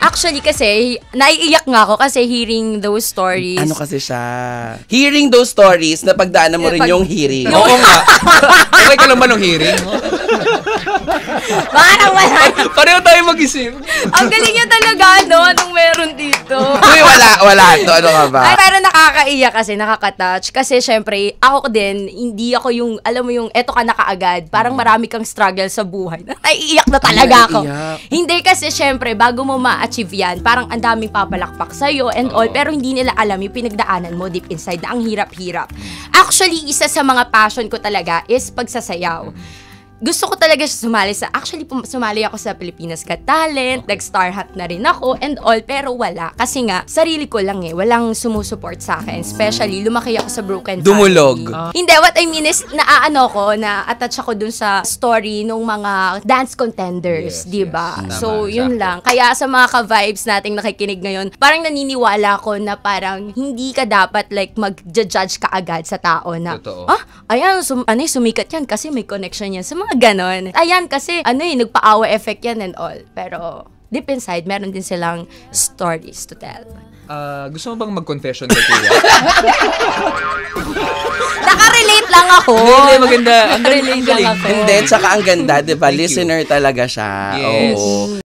Actually kasi, naiiyak nga ako kasi hearing those stories. Ano kasi siya? Hearing those stories, napagdaanan mo rin yung hearing. Oo nga. Okay ka lang ba nung hearing? Parang wala. Pareho tayo mag-isip. Ang galing niya talaga, no? Anong meron dito? Uy, wala to. Ano ka ba? Ay, pero nakakaiyak kasi, nakaka-touch. Kasi syempre, ako din, hindi ako yung, alam mo yung, eto ka na kaagad. Parang marami kang struggle sa buhay. Naiiyak na talaga ako. Hindi kasi syempre, bago mo ma-achieve yan, parang ang daming papalakpak sa'yo and all, pero hindi nila alam yung pinagdaanan mo deep inside na ang hirap-hirap. Actually, isa sa mga passion ko talaga is pagsasayaw. Gusto ko talaga siya sumali ako sa Pilipinas Got Talent, nag-Star Hunt na rin ako, and all, pero wala. Kasi nga, sarili ko lang walang sumusuport sa akin. Especially, lumaki ako sa broken family. Dumulog. Hindi, what I mean is, na-attach ako dun sa story ng mga dance contenders, di ba? Yes. So, Tama, yun exactly. lang. Kaya sa mga ka-vibes nating nakikinig ngayon, parang naniniwala ko na parang hindi ka dapat like mag-judge ka agad sa tao na, Totoo. ayan, sumikat yan kasi may connection yan sa mga ganon. Ayan, kasi nagpa-awa effect yan and all. Pero deep inside, meron din silang stories to tell. Gusto mo bang mag-confession kay Kuya? Nakarelate lang ako. Hindi, maganda. Ang Nakarelate lang ako. Hindi, tsaka ang ganda, di ba? Listener talaga siya. Yes. Oo.